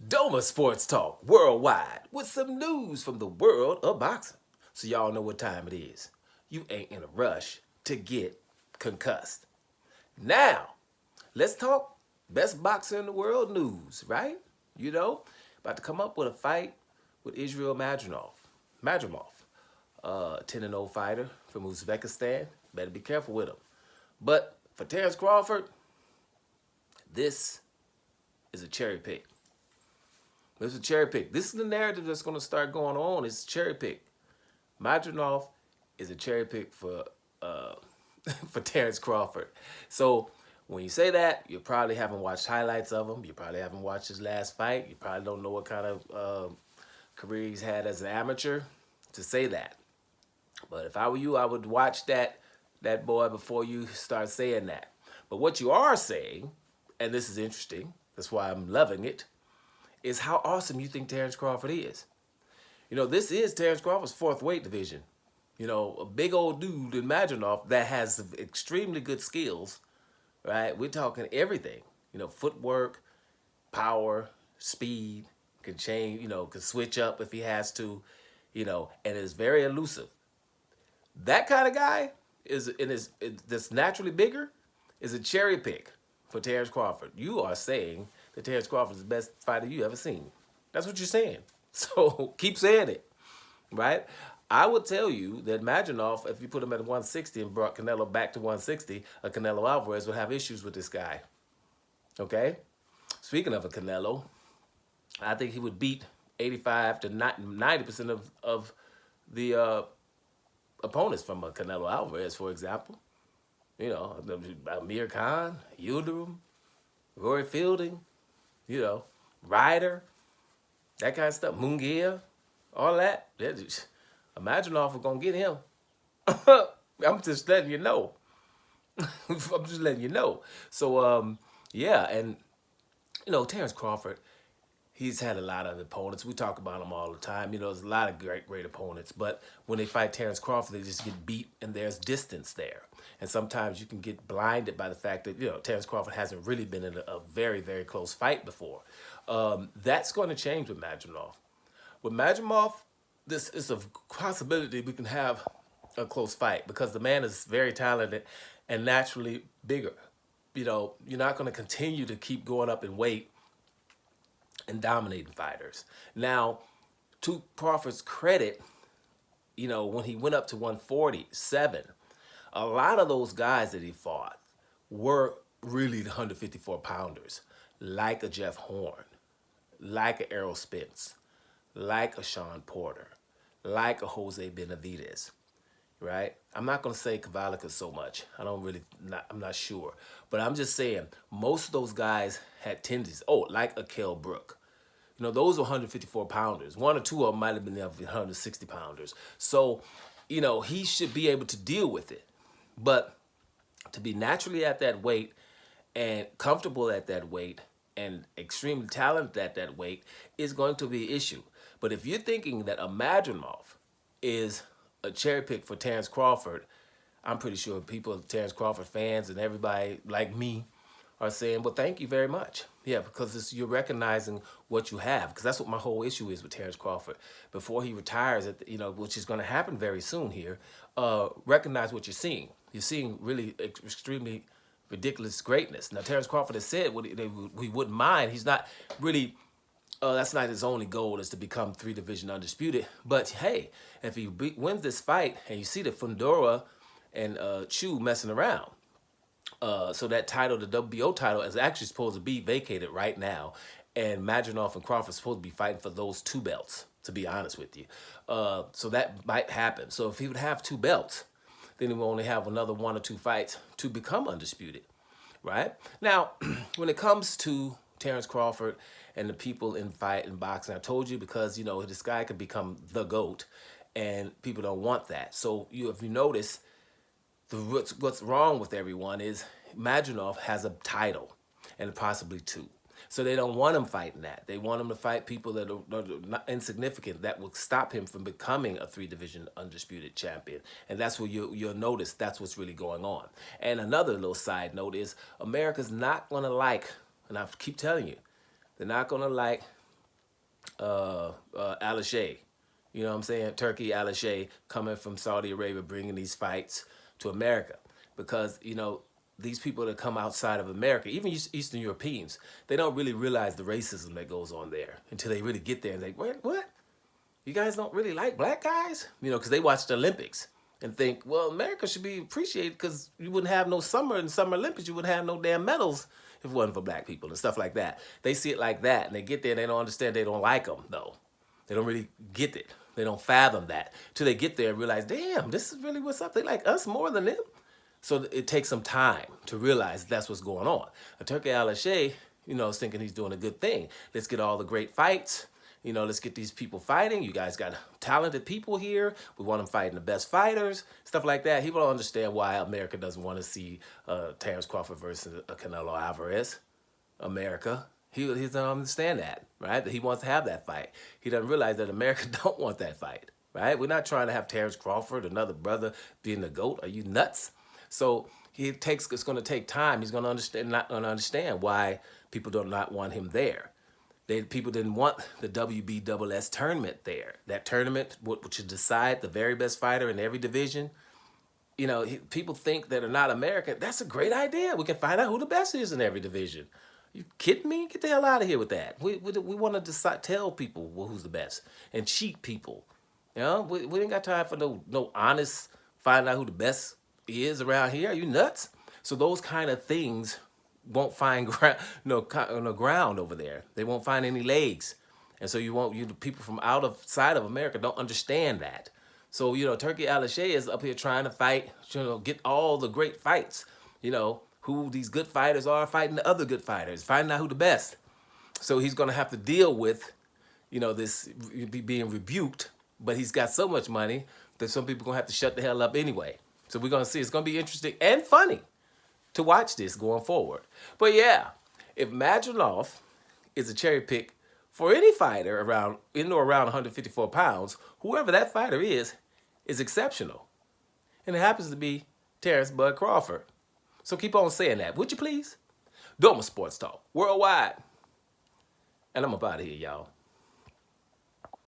Doma Sports Talk worldwide with some news from the world of boxing. So y'all know what time it is. You ain't in a rush to get concussed. Now, let's talk best boxer in the world news, right? You know, about to come up with a fight with Israil Madrimov, 10-0 fighter from Uzbekistan. Better be careful with him. But for Terence Crawford, this is a cherry pick. This is a cherry pick. This is the narrative that's going to start going on. It's a cherry pick. Madrimov is a cherry pick for for Terence Crawford. So when you say that, you probably haven't watched highlights of him. You probably haven't watched his last fight. You probably don't know what kind of career he's had as an amateur to say that. But if I were you, I would watch that boy before you start saying that. But what you are saying, and this is interesting, that's why I'm loving it, is how awesome you think Terence Crawford is. You know, this is Terence Crawford's fourth weight division. You know, a big old dude in Madrimov that has extremely good skills, right? We're talking everything. You know, footwork, power, speed, can change, you know, can switch up if he has to, you know, and is very elusive. That kind of guy that's naturally bigger is a cherry pick for Terence Crawford. You are saying that Terence Crawford is the best fighter you ever seen. That's what you're saying. So keep saying it, right? I would tell you that Madrimov, if you put him at 160 and brought Canelo back to 160, a Canelo Alvarez would have issues with this guy. Okay? Speaking of a Canelo, I think he would beat 85 to 90% of the opponents from a Canelo Alvarez, for example. You know, Amir Khan, Yildirim, Rory Fielding, you know, Ryder, that kind of stuff, Munguia, all that. Imagine if we're going to get him. I'm just letting you know. I'm just letting you know. So, yeah, and, you know, Terence Crawford, he's had a lot of opponents. We talk about him all the time. You know, there's a lot of great opponents. But when they fight Terence Crawford, they just get beat, and there's distance there. And sometimes you can get blinded by the fact that, you know, Terence Crawford hasn't really been in a very, very close fight before. That's going to change with Madrimov. With Madrimov, this is a possibility we can have a close fight because the man is very talented and naturally bigger. You know, you're not going to continue to keep going up in weight and dominating fighters. Now, to Crawford's credit, you know, when he went up to 147, a lot of those guys that he fought were really the 154 pounders, like a Jeff Horn, like a Errol Spence, like a Sean Porter, like a Jose Benavidez, right? I'm not going to say Cavalica so much. I'm not sure. But I'm just saying, most of those guys had tendencies. Oh, like a Kell Brook. You know, those were 154 pounders. One or two of them might have been 160 pounders. So, you know, he should be able to deal with it. But to be naturally at that weight and comfortable at that weight and extremely talented at that weight is going to be an issue. But if you're thinking that a Madrimov is a cherry pick for Terence Crawford, I'm pretty sure people, Terence Crawford fans and everybody like me are saying, well, thank you very much. Yeah, because you're recognizing what you have. Because that's what my whole issue is with Terence Crawford. Before he retires, you know, which is going to happen very soon here, recognize what you're seeing. You're seeing really extremely ridiculous greatness. Now, Terence Crawford has said we wouldn't mind. He's not really, that's not his only goal is to become 3-division undisputed. But, hey, if he wins this fight and you see the Fundora and Chu messing around, so that title, the WBO title, is actually supposed to be vacated right now. And Madrimov and Crawford are supposed to be fighting for those 2 belts, to be honest with you. So that might happen. So if he would have 2 belts, then he will only have another 1 or 2 fights to become undisputed, right? Now, when it comes to Terence Crawford and the people in boxing, I told you because, you know, this guy could become the GOAT, and people don't want that. So if you notice, what's wrong with everyone is Madrimov has a title and possibly 2. So they don't want him fighting that. They want him to fight people that are not insignificant that will stop him from becoming a 3-division undisputed champion. And that's where you'll notice that's what's really going on. And another little side note is America's not going to like, and I keep telling you, they're not going to like Al-Shea. You know what I'm saying? Turkey, Al-Shea, coming from Saudi Arabia, bringing these fights to America. Because, you know, these people that come outside of America, even Eastern Europeans, they don't really realize the racism that goes on there until they really get there and think, what? You guys don't really like black guys? You know, because they watch the Olympics and think, well, America should be appreciated because you wouldn't have no summer in Summer Olympics. You wouldn't have no damn medals if it wasn't for black people and stuff like that. They see it like that, and they get there and they don't understand. They don't like them, though. They don't really get it. They don't fathom that till they get there and realize, damn, this is really what's up. They like us more than them. So it takes some time to realize that's what's going on. A Turkey Al-Shea, you know, is thinking he's doing a good thing. Let's get all the great fights. You know, let's get these people fighting. You guys got talented people here. We want them fighting the best fighters, stuff like that. He will understand why America doesn't want to see Terence Crawford versus Canelo Alvarez. America. He doesn't understand that, right? That he wants to have that fight. He doesn't realize that America don't want that fight, right? We're not trying to have Terence Crawford, another brother, being the GOAT. Are you nuts? So it's going to take time. He's going to not going to understand why people do not want him there. People didn't want the WBSS tournament there. That tournament, which would decide the very best fighter in every division. You know, people think that are not American. That's a great idea. We can find out who the best is in every division. You kidding me? Get the hell out of here with that. We want to decide, tell people who's the best and cheat people. You know, we ain't got time for no honest finding out who the best is around here. Are you nuts? So those kind of things won't find no ground over there. They won't find any legs. And so people from outside of America don't understand that. So, you know, Turkey Al-Shea is up here trying to fight, you know, get all the great fights, you know, who these good fighters are fighting the other good fighters, finding out who the best. So he's going to have to deal with, you know, this being rebuked, but he's got so much money that some people are going to have to shut the hell up anyway. So we're going to see. It's going to be interesting and funny to watch this going forward. But yeah, if Madrimov is a cherry pick for any fighter around 154 pounds, whoever that fighter is exceptional. And it happens to be Terence Bud Crawford. So keep on saying that, would you please? Doma Sports Talk, worldwide. And I'm up out of here, y'all.